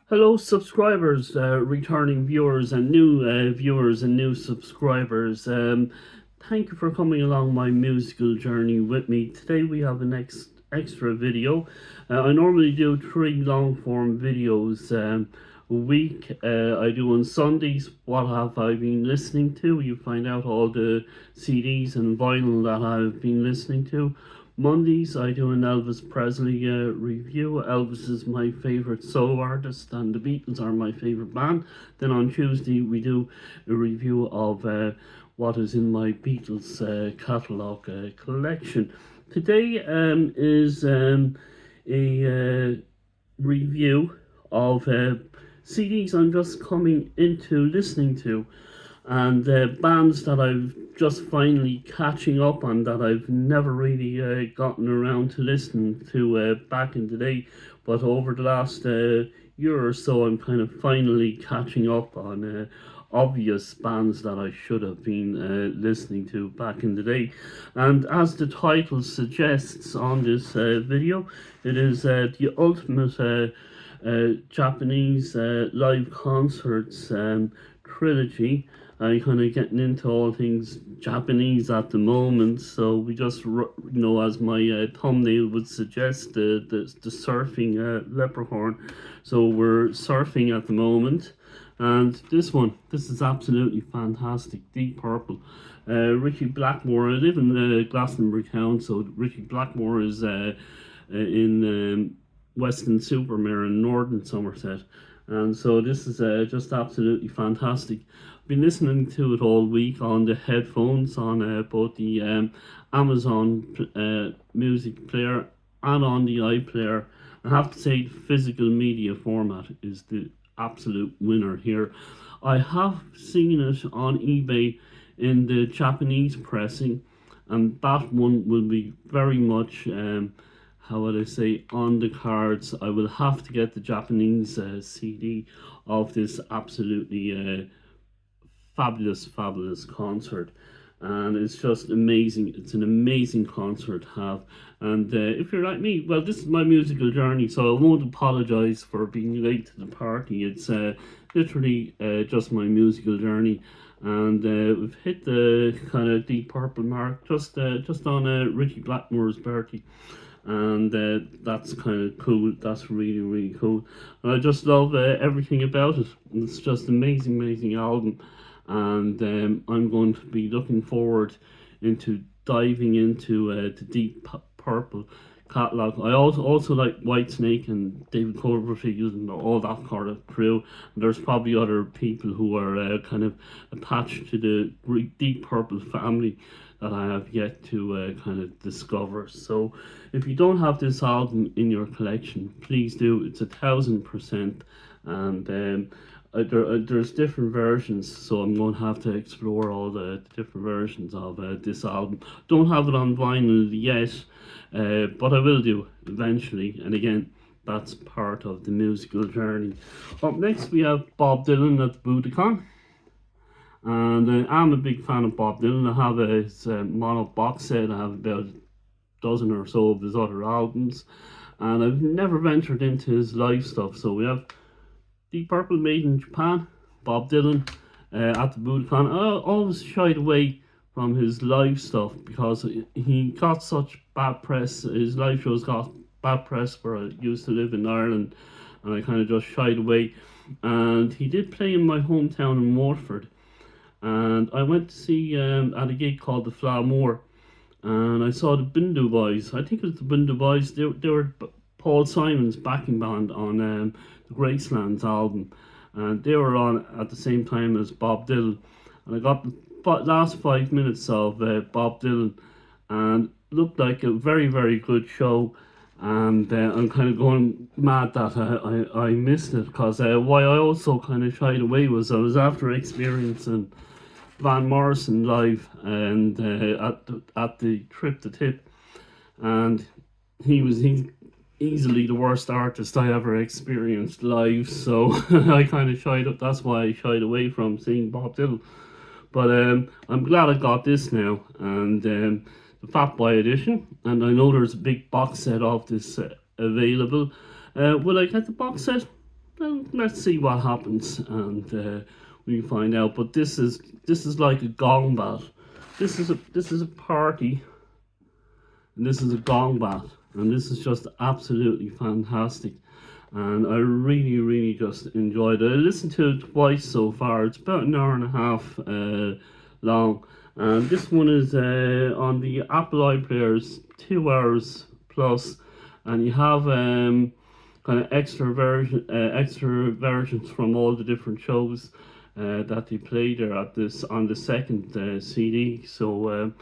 Hello, subscribers, returning viewers, and new viewers and new subscribers. Thank you for coming along my musical journey with me. Today we have an extra video. I normally do 3 long form videos a week. I do on Sundays what have I been listening to. You find out all the CDs and vinyl that I've been listening to. Mondays, I do an Elvis Presley review. Elvis is my favourite solo artist, and the Beatles are my favourite band. Then on Tuesday, we do a review of what is in my Beatles catalogue collection. Today is a review of CDs I'm just coming into listening to, and bands that I've just finally catching up on that I've never really gotten around to listening to back in the day, but over the last year or so I'm kind of finally catching up on obvious bands that I should have been listening to back in the day. And as the title suggests on this video, it is the ultimate Japanese live concerts trilogy. I'm kind of getting into all things Japanese at the moment, so we just, as my thumbnail would suggest, the surfing leprechaun. So we're surfing at the moment, and this is absolutely fantastic. Deep Purple. Ricky Blackmore. I live in Glastonbury town, so Ricky Blackmore is in Weston-super-Mare in Northern Somerset. And so this is just absolutely fantastic. I've been listening to it all week on the headphones, on both the Amazon music player and on the iPlayer. I have to say the physical media format is the absolute winner here. I have seen it on eBay in the Japanese pressing, and that one will be very much how would I say, on the cards. I will have to get the Japanese CD of this absolutely fabulous concert. And it's just amazing. It's an amazing concert to have. And if you're like me, well, this is my musical journey, so I won't apologize for being late to the party. It's literally just my musical journey. And we've hit the kind of Deep Purple mark just on Ricky Blackmore's birthday, and that's kind of cool. That's really cool, and I just love everything about it. It's just amazing album, and I'm going to be looking forward into diving into the Deep Purple catalog. I also like Whitesnake and David Copperfield and all that kind of crew. And there's probably other people who are kind of attached to the Deep Purple family that I have yet to kind of discover. So if you don't have this album in your collection, please do. It's 1000%, and there's different versions, so I'm going to have to explore all the different versions of this album. Don't have it on vinyl yet, but I will do eventually. And again, that's part of the musical journey. Up next, we have Bob Dylan at the Budokan. And I'm a big fan of Bob Dylan. I have his mono box set. I have about a dozen or so of his other albums. And I've never ventured into his live stuff. So we have Deep Purple made in Japan, Bob Dylan at the Budokan. I always shied away from his live stuff because he got such bad press. His live shows got bad press where I used to live in Ireland. And I kind of just shied away. And he did play in my hometown in Waterford. And I went to see at a gig called the Flamore, and I saw the Bindu Boys. I think it was the Bindu Boys. They were Paul Simon's backing band on the Gracelands album, and they were on at the same time as Bob Dylan. And I got the last 5 minutes of Bob Dylan, and looked like a very good show. And I'm kind of going mad that I missed it, because why I also kind of shied away was I was after experiencing Van Morrison live, and at the Trip the Tip, and he's easily the worst artist I ever experienced live. So I kind of shied up. That's why I shied away from seeing Bob Dylan. But I'm glad I got this now, and the Fat Boy edition. And I know there's a big box set of this available. Will I get the box set? well, let's see what happens, and we find out. But this is like a gong bat. This is a party, and this is a gong bat, and this is just absolutely fantastic. And I really, really just enjoyed it. I listened to it twice so far. It's about an hour and a half long, and this one is on the Apple iPlayers, 2 hours plus, and you have kind of extra versions from all the different shows that they play there at this on the second CD. So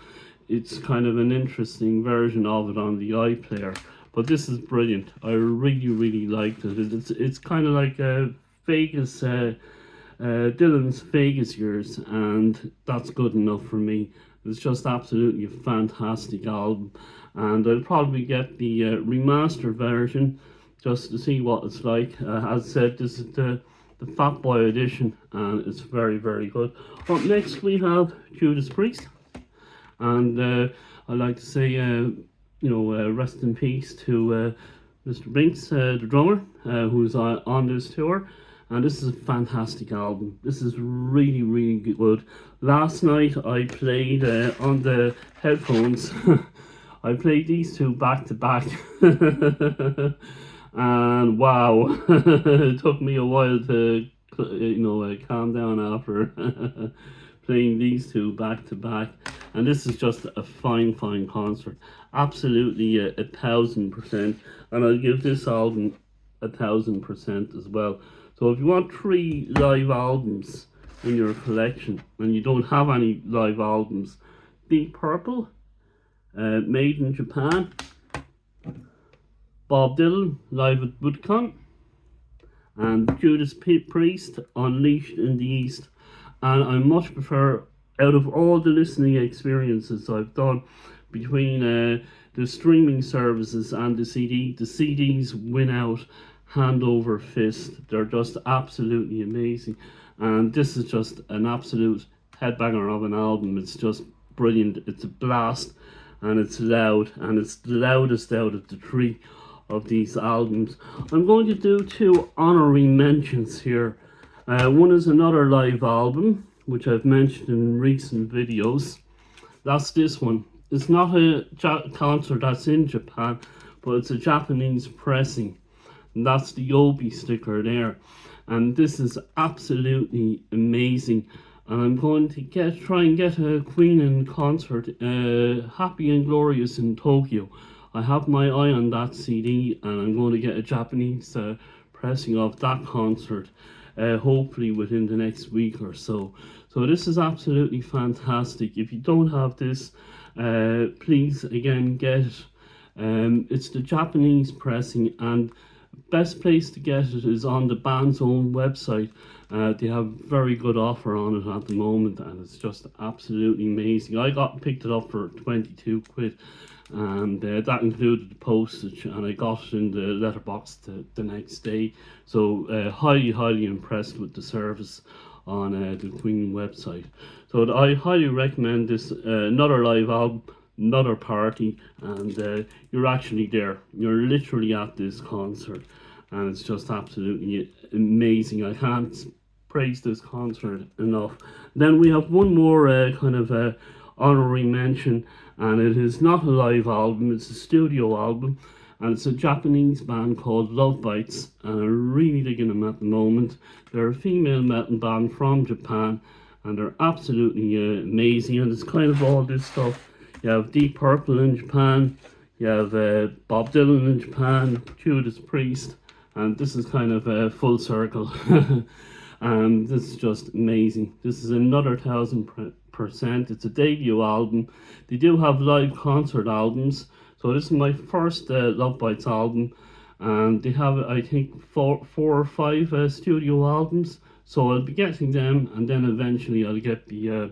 it's kind of an interesting version of it on the iPlayer. But this is brilliant. I really, really liked it. It's kind of like Vegas, Dylan's Vegas years, and that's good enough for me. It's just absolutely a fantastic album, and I'll probably get the remastered version just to see what it's like. As I said, this is the Fat Boy edition, and it's very, very good. Up next we have Judas Priest, and I'd like to say, rest in peace to Mr. Binks, the drummer, who's on this tour. And this is a fantastic album. This is really, really good. Last night I played on the headphones. I played these two back to back. And wow, it took me a while to calm down after playing these two back to back. And this is just a fine concert. Absolutely 1,000%. And I'll give this album 1,000% as well. So if you want 3 live albums in your collection and you don't have any live albums, Deep Purple, Made in Japan, Bob Dylan live at Woodcon, and Judas Priest, Unleashed in the East. And I much prefer, out of all the listening experiences I've done between the streaming services and the CDs win out hand over fist. They're just absolutely amazing, and this is just an absolute headbanger of an album. It's just brilliant. It's a blast, and it's loud, and it's the loudest out of the 3 of these albums. I'm going to do 2 honorary mentions here. One is another live album which I've mentioned in recent videos. That's this one. It's not a concert that's in Japan, but it's a Japanese pressing. And that's the Yobi sticker there, and this is absolutely amazing. And I'm going to try and get a Queen in concert, Happy and Glorious in Tokyo. I have my eye on that CD, and I'm going to get a Japanese pressing of that concert, hopefully within the next week or so. So this is absolutely fantastic. If you don't have this, please again get it. It's the Japanese pressing, and best place to get it is on the band's own website. They have very good offer on it at the moment, and it's just absolutely amazing. I picked it up for 22 quid, and that included the postage, and I got it in the letterbox the next day. So highly impressed with the service on the Queen website. So I highly recommend this. Another live album, another party, and you're actually there. You're literally at this concert, and it's just absolutely amazing. I can't praise this concert enough. Then we have one more kind of honorary mention, and it is not a live album, it's a studio album, and it's a Japanese band called Love Bites, and I'm really digging them at the moment. They're a female metal band from Japan, and they're absolutely amazing, and it's kind of all this stuff. You have Deep Purple in Japan, you have Bob Dylan in Japan, Judas Priest, and this is kind of a full circle. And this is just amazing. This is another 1,000%. It's a debut album. They do have live concert albums. So this is my first Love Bites album, and they have, I think, four or five studio albums. So I'll be getting them, and then eventually I'll get the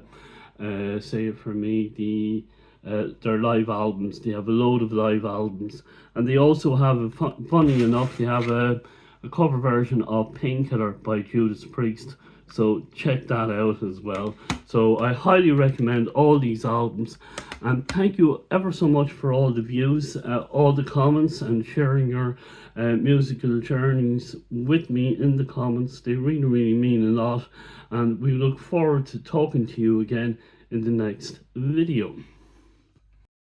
say for me, their live albums. They have a load of live albums, and they also have funny enough, they have a a cover version of Painkiller by Judas Priest. So check that out as well. So I highly recommend all these albums, and thank you ever so much for all the views, all the comments, and sharing your musical journeys with me in the comments. They really, really mean a lot, and we look forward to talking to you again in the next video.